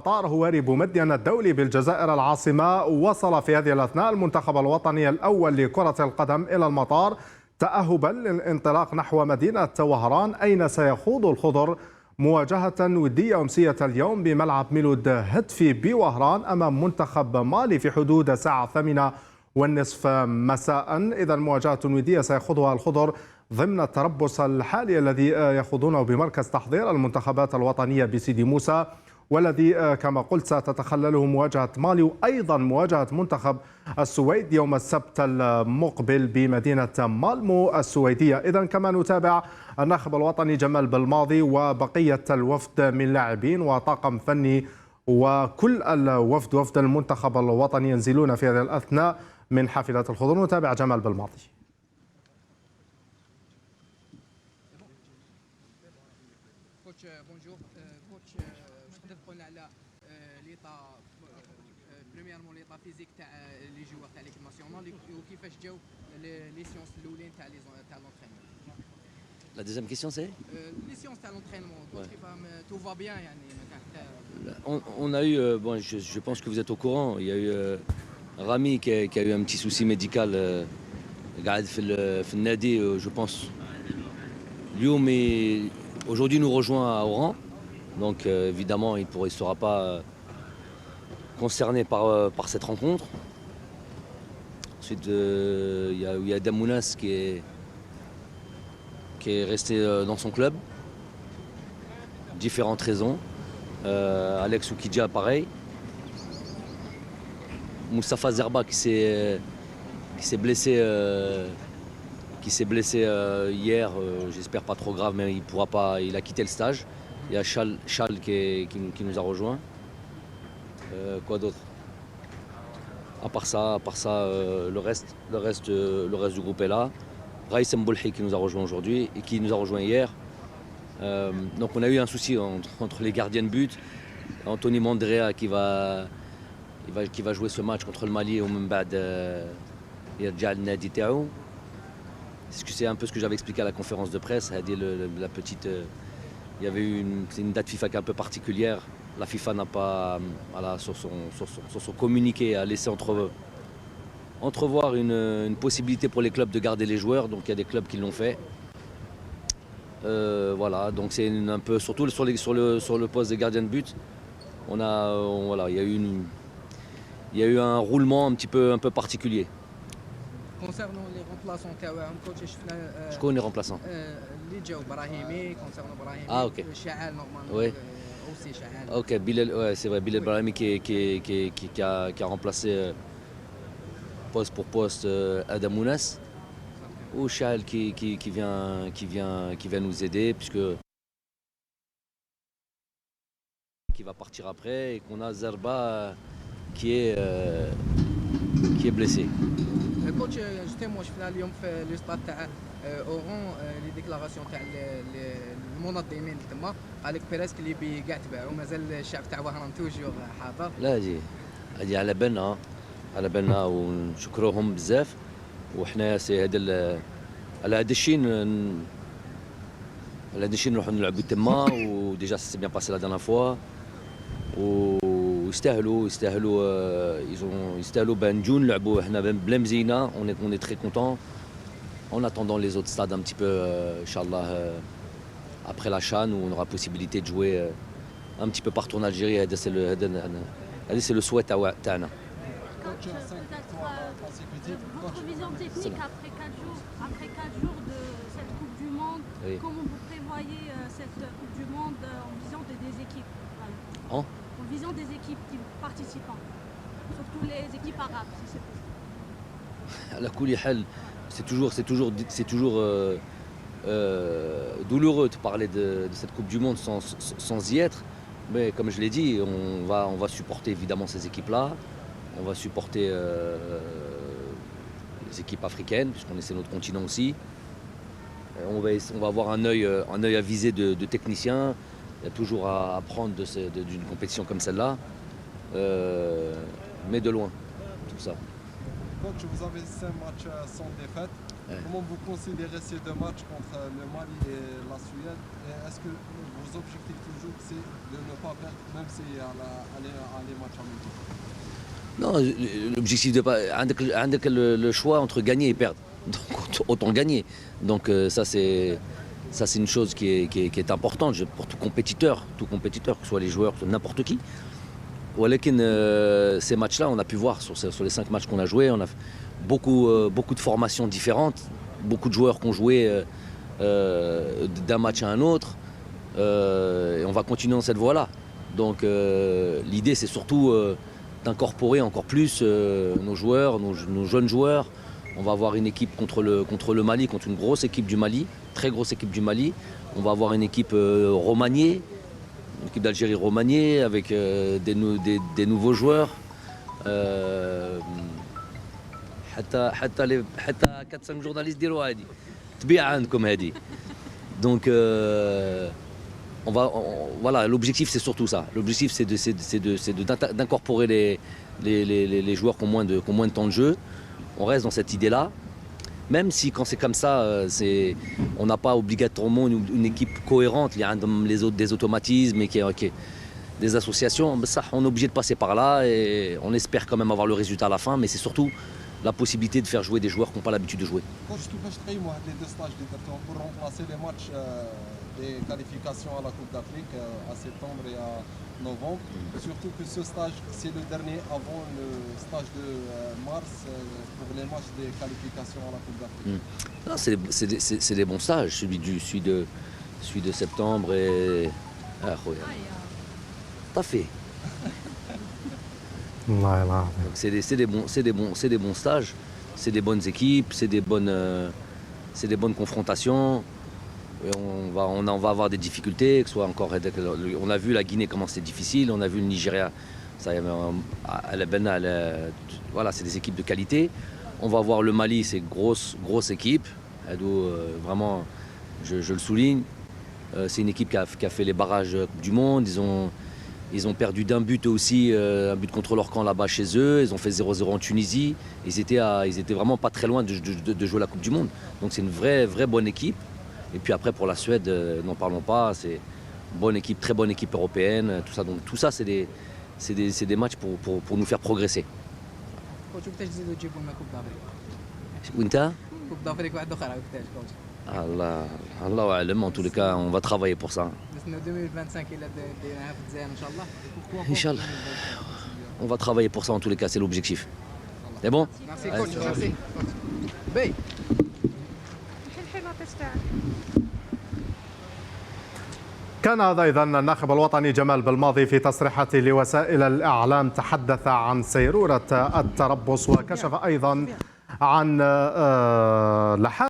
مطار هواري بومدين الدولي بالجزائر العاصمة. وصل في هذه الأثناء المنتخب الوطني الأول لكرة القدم إلى المطار تأهبا للانطلاق نحو مدينة وهران، أين سيخوض الخضر مواجهة ودية أمسية اليوم بملعب ميلود هتفي بوهران أمام منتخب مالي في حدود الساعة 8:30 مساء. إذا مواجهة ودية سيخوضها الخضر ضمن التربص الحالي الذي يخوضونه بمركز تحضير المنتخبات الوطنية بسيدي موسى، والذي كما قلت ستتخلله مواجهة مالي وأيضا مواجهة منتخب السويد يوم السبت المقبل بمدينة مالمو السويدية. إذا كما نتابع الناخب الوطني جمال بالماضي وبقية الوفد من لاعبين وطاقم فني وكل الوفد وفد المنتخب الوطني ينزلون في هذه الأثناء من حافلة الخضر. نتابع جمال بالماضي. بونجور كوتش، واش تقدر تقول لنا على ليطا بريميرمون ليطا فيزيك تاع لي جوار تاع ليكيب ناسيونال وكيفاش جاو لي سيونس الاولين تاع لونترينمون؟ La deuxième question, c'est لي سيونس تاع لونترينمون تو فا بيان يعني on a eu, bon, je pense que vous êtes au courant, il y a eu Rami qui a eu un petit souci médical قاعد في النادي, je pense. Lyoum aujourd'hui nous rejoint à Oran, donc évidemment il ne sera pas concerné par cette rencontre. Ensuite il y a Damounas qui est resté dans son club, différentes raisons. Alex Oukidja pareil. Moustapha Zerba qui s'est blessé hier, j'espère pas trop grave, mais il a quitté le stage. Il y a Charles qui nous a rejoint. Quoi d'autre? À part ça, le reste du groupe est là. Raïs Mboulhi qui nous a rejoint aujourd'hui et qui nous a rejoint hier. Donc on a eu un souci entre les gardiens de but. Anthony Mandrea qui va jouer ce match contre le Mali au Mbad Yirja al-Nadi Taou. C'est un peu ce que j'avais expliqué à la conférence de presse. La petite, il y avait eu une date FIFA qui est un peu particulière. La FIFA n'a pas, voilà, sur son communiqué, a laissé entrevoir une possibilité pour les clubs de garder les joueurs. Donc il y a des clubs qui l'ont fait. Voilà, donc c'est un peu, surtout sur le poste de gardien de but, voilà, il y a eu un roulement un peu particulier. Concernant les remplaçants تاعهم كوتش شفنا شكون les remplaçants اللي جاوا براهيمي كونسيرنون براهيمي اوكي شعال نورمالمون oui. اوسي شعال Ok, Bilal, ouais, c'est vrai, Bilal Brahimi qui a remplacé poste pour poste Adam Mounas, ou Chal qui vient nous aider puisque qui va partir après, et qu'on a Zerba qui est blessé. كوتش جوستيمون شفنا اليوم في لو ستاد تاع اورون لي ديكلاراسيون تاع المنظمين تما قال لك بريسك اللي بي كاع تباعوا مازال الشعب تاع وهران توجور حاضر. لا هذه على بالنا ونشكروهم بزاف، وحنا سي على هذا الشيء نروحوا نلعبوا تما، وديجا سي بيان باسي لا دانا فوا، ويستاهلوا بان نجوا نلعبوا حنا بلا مزينه. on est très content en attendant les autres stades un petit peu inchallah après la CHAN, où on aura possibilité de jouer un petit peu partout en Algérie. هذا c'est le souhait تاعنا. Votre vision technique après 4 jours de cette Coupe du Monde, oui. Comment vous prévoyez cette Coupe du Monde en visant des équipes, voilà. En visant des équipes participants, surtout les équipes arabes, si c'est possible. La كل حال, c'est toujours douloureux de parler de cette Coupe du Monde sans y être. Mais comme je l'ai dit, on va supporter évidemment ces équipes-là. On va supporter les équipes africaines, puisqu'on est notre continent aussi. On va avoir un œil avisé de techniciens. Il y a toujours à apprendre d'une compétition comme celle-là, mais de loin, tout ça. Coach, vous avez 5 matchs sans défaite. Comment vous considérez ces deux matchs contre le Mali et la Suède? Et est-ce que vos objectifs toujours c'est de ne pas perdre même si les matchs amicaux? Non, l'objectif de pas. عندك le choix entre gagner et perdre. Donc autant gagner. Donc ça c'est une chose qui est importante pour tout compétiteur, que ce soit les joueurs, n'importe qui. Walakin, ces matchs-là, on a pu voir sur les 5 matchs qu'on a joués, on a beaucoup de formations différentes, beaucoup de joueurs qui ont joué d'un match à un autre. Et on va continuer dans cette voie-là. Donc l'idée c'est surtout d'incorporer encore plus nos joueurs, nos jeunes joueurs. On va avoir une équipe contre le Mali, contre une grosse équipe du Mali, très grosse équipe du Mali. On va avoir une équipe remaniée, une équipe d'Algérie remaniée avec des nouveaux joueurs. حتى 4-5 journalistes ديروا هادي تبيع عندكم هادي. Donc voilà, l'objectif c'est surtout ça. L'objectif c'est d'incorporer les joueurs qui ont moins de temps de jeu. On reste dans cette idée-là. Même si quand c'est comme ça, on n'a pas obligatoirement une équipe cohérente. Il y a des automatismes et des associations. Ça, on est obligé de passer par là et on espère quand même avoir le résultat à la fin. Mais c'est surtout la possibilité de faire jouer des joueurs qui n'ont pas l'habitude de jouer. Coach, كيفاش تقيموا هاد لي دو ستاج اللي درتوهم pour remplacer les matchs des qualifications à la Coupe d'Afrique à septembre et à novembre. Surtout que ce stage, c'est le dernier avant le stage de mars pour les matchs des qualifications à la Coupe d'Afrique. C'est des bons stages, celui de septembre et... Ah, t'as fait. Donc c'est des bons stages, c'est des bonnes équipes, c'est des bonnes confrontations. Et on va avoir des difficultés, que ce soit encore. On a vu la Guinée comment c'était difficile, on a vu le Nigeria, voilà, c'est des équipes de qualité. On va voir le Mali, c'est grosse équipe, vraiment, je le souligne. C'est une équipe qui a fait les barrages du monde. Ils ont perdu d'un but aussi, un but contre leur camp là-bas chez eux. Ils ont fait 0-0 en Tunisie. Ils étaient vraiment pas très loin de jouer la Coupe du Monde. Donc c'est une vraie bonne équipe. Et puis après pour la Suède, n'en parlons pas. C'est une bonne équipe, très bonne équipe européenne. Tout ça. Donc tout ça c'est des matchs pour nous faire progresser. كوتش وقتاش تزيدوا تجيبوا لنا كوب دافريك؟ وانت؟ كوب دافريك واحده اخرى وقتاش كوتش؟ الله أعلم. En tous les cas, on va travailler pour ça. نستناو 2025 الا ديناها في الجزائر ان شاء الله. إن شاء الله. On va travailler pour ça en tous les cas, c'est l'objectif. C'est bon? Merci coach, merci. Bey. كان هذا إذن الناخب الوطني جمال بالماضي في تصريحاته لوسائل الإعلام تحدث عن سيرورة التربص وكشف أيضا عن لحاق